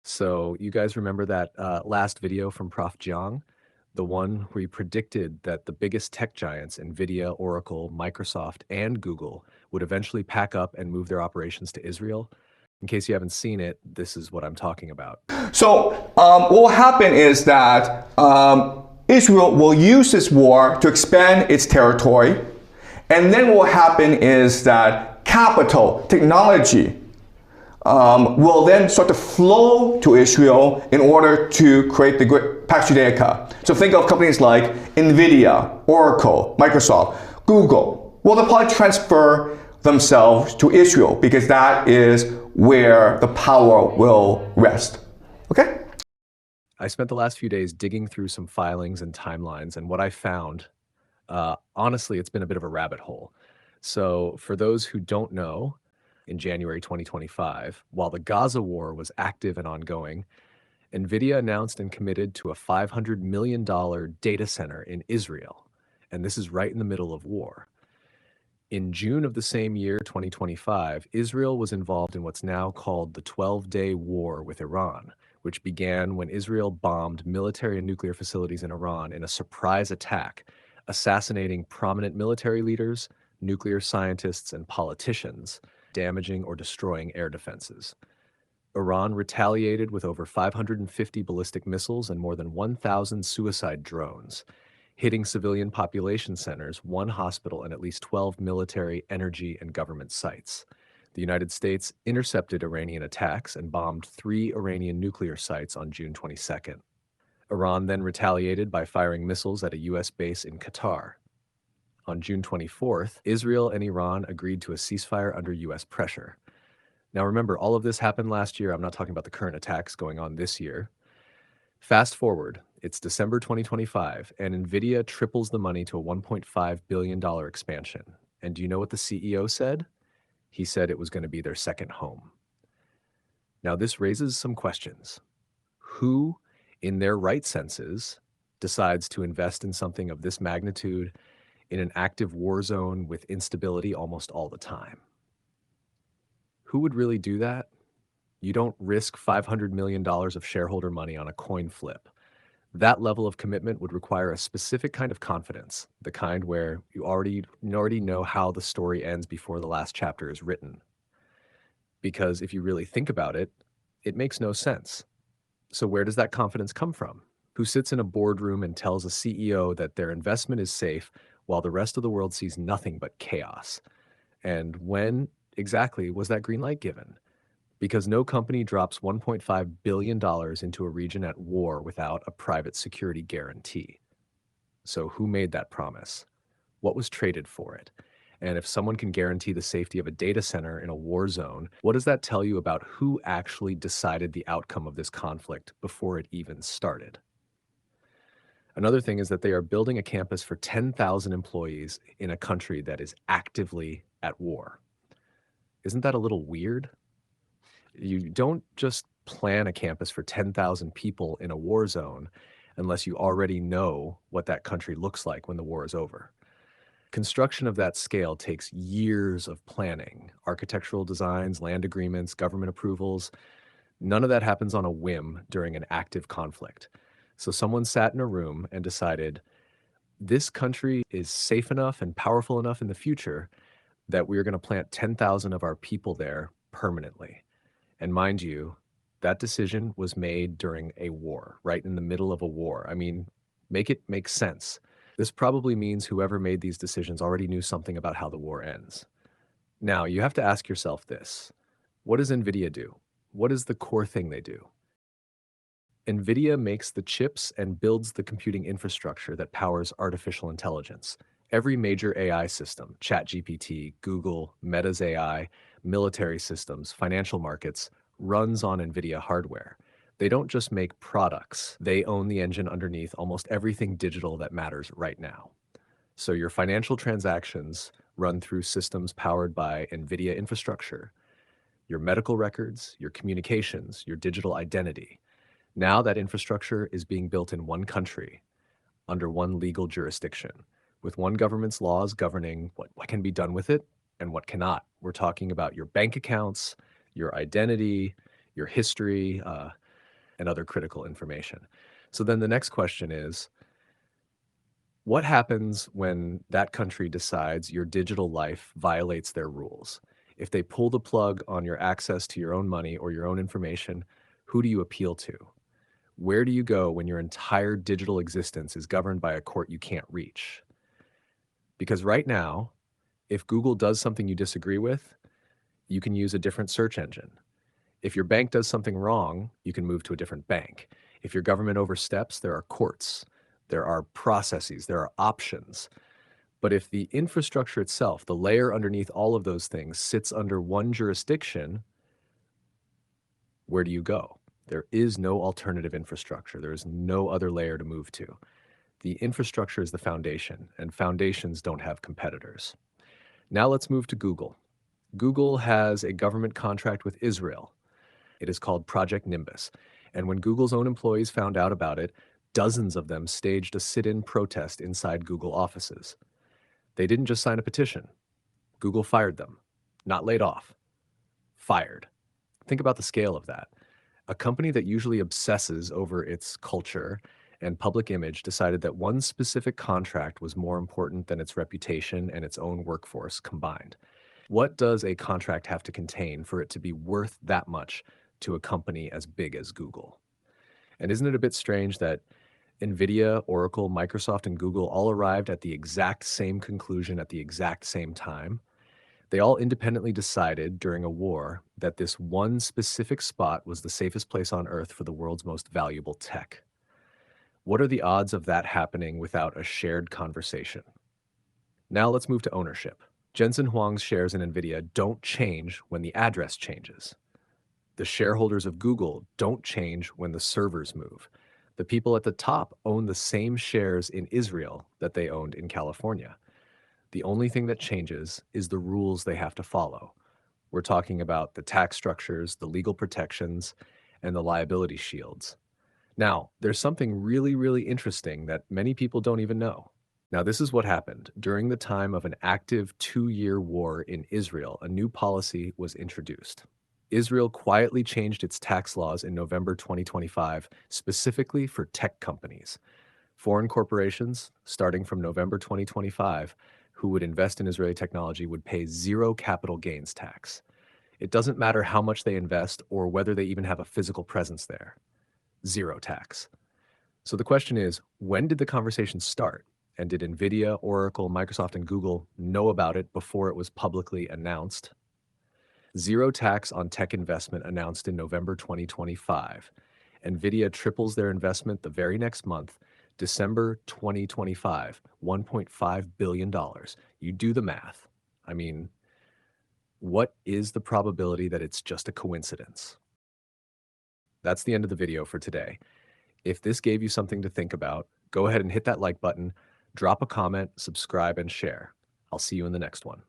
So you guys remember that last video from Prof. Jiang, the one where he predicted that the biggest tech giants, Nvidia, Oracle, Microsoft, and Google, would eventually pack up and move their operations to Israel? In case you haven't seen it, this is what I'm talking about. So what will happen is that Israel will use this war to expand its territory. And then what will happen is that capital, technology, will then start to flow to Israel in order to create the great Pax Judaica. So think of companies like Nvidia, Oracle, Microsoft, Google. Well, they'll probably transfer themselves to Israel because that is where the power will rest. Okay? I spent the last few days digging through some filings and timelines, and what I found, honestly, it's been a bit of a rabbit hole. So for those who don't know, in January 2025, while the Gaza war was active and ongoing, Nvidia announced and committed to a $500 million data center in Israel. And this is right in the middle of war. In June of the same year, 2025, Israel was involved in what's now called the 12-day war with Iran, which began when Israel bombed military and nuclear facilities in Iran in a surprise attack, assassinating prominent military leaders, nuclear scientists, and politicians, damaging or destroying air defenses. Iran retaliated with over 550 ballistic missiles and more than 1,000 suicide drones, hitting civilian population centers, one hospital, and at least 12 military, energy, and government sites. The United States intercepted Iranian attacks and bombed 3 Iranian nuclear sites on June 22nd. Iran then retaliated by firing missiles at a U.S. base in Qatar. On June 24th, Israel and Iran agreed to a ceasefire under U.S. pressure. Now remember, all of this happened last year. I'm not talking about the current attacks going on this year. Fast forward, it's December 2025, and Nvidia triples the money to a $1.5 billion expansion. And do you know what the CEO said? He said it was going to be their second home. Now this raises some questions. Who, in their right senses, decides to invest in something of this magnitude in an active war zone with instability almost all the time? Who would really do that? You don't risk $500 million of shareholder money on a coin flip. That level of commitment would require a specific kind of confidence, the kind where you already know how the story ends before the last chapter is written. Because if you really think about it, it makes no sense. So where does that confidence come from? Who sits in a boardroom and tells a CEO that their investment is safe while the rest of the world sees nothing but chaos? And when exactly was that green light given? Because no company drops $1.5 billion into a region at war without a private security guarantee. So who made that promise? What was traded for it? And if someone can guarantee the safety of a data center in a war zone, what does that tell you about who actually decided the outcome of this conflict before it even started? Another thing is that they are building a campus for 10,000 employees in a country that is actively at war. Isn't that a little weird? You don't just plan a campus for 10,000 people in a war zone unless you already know what that country looks like when the war is over. Construction of that scale takes years of planning, architectural designs, land agreements, government approvals. None of that happens on a whim during an active conflict. So someone sat in a room and decided, this country is safe enough and powerful enough in the future that we are going to plant 10,000 of our people there permanently. And mind you, that decision was made during a war, right in the middle of a war. I mean, make it make sense. This probably means whoever made these decisions already knew something about how the war ends. Now, you have to ask yourself this. What does Nvidia do? What is the core thing they do? Nvidia makes the chips and builds the computing infrastructure that powers artificial intelligence. Every major AI system, ChatGPT, Google, Meta's AI, military systems, financial markets, runs on Nvidia hardware. They don't just make products, they own the engine underneath almost everything digital that matters right now. So your financial transactions run through systems powered by Nvidia infrastructure. Your medical records, your communications, your digital identity. Now that infrastructure is being built in one country, under one legal jurisdiction, with one government's laws governing what can be done with it and what cannot. We're talking about your bank accounts, your identity, your history, and other critical information. So then the next question is, what happens when that country decides your digital life violates their rules? If they pull the plug on your access to your own money or your own information, who do you appeal to? Where do you go when your entire digital existence is governed by a court you can't reach? Because right now, if Google does something you disagree with, you can use a different search engine. If your bank does something wrong, you can move to a different bank. If your government oversteps, there are courts, there are processes, there are options. But if the infrastructure itself, the layer underneath all of those things, sits under one jurisdiction, where do you go? There is no alternative infrastructure. There is no other layer to move to. The infrastructure is the foundation, and foundations don't have competitors. Now let's move to Google. Google has a government contract with Israel. It is called Project Nimbus. And when Google's own employees found out about it, dozens of them staged a sit-in protest inside Google offices. They didn't just sign a petition. Google fired them. Not laid off. Fired. Think about the scale of that. A company that usually obsesses over its culture and public image decided that one specific contract was more important than its reputation and its own workforce combined. What does a contract have to contain for it to be worth that much to a company as big as Google? And isn't it a bit strange that Nvidia, Oracle, Microsoft, and Google all arrived at the exact same conclusion at the exact same time? They all independently decided during a war that this one specific spot was the safest place on Earth for the world's most valuable tech. What are the odds of that happening without a shared conversation? Now let's move to ownership. Jensen Huang's shares in Nvidia don't change when the address changes. The shareholders of Google don't change when the servers move. The people at the top own the same shares in Israel that they owned in California. The only thing that changes is the rules they have to follow. We're talking about the tax structures, the legal protections, and the liability shields. Now, there's something really, really interesting that many people don't even know. Now, this is what happened. During the time of an active 2-year war in Israel, a new policy was introduced. Israel quietly changed its tax laws in November 2025, specifically for tech companies. Foreign corporations, starting from November 2025, who would invest in Israeli technology would pay zero capital gains tax. It doesn't matter how much they invest or whether they even have a physical presence there. Zero tax. So the question is, when did the conversation start? And did Nvidia, Oracle, Microsoft, and Google know about it before it was publicly announced? Zero tax on tech investment announced in November 2025. Nvidia triples their investment the very next month, December 2025, $1.5 billion. You do the math. I mean, what is the probability that it's just a coincidence? That's the end of the video for today. If this gave you something to think about, go ahead and hit that like button, drop a comment, subscribe, and share. I'll see you in the next one.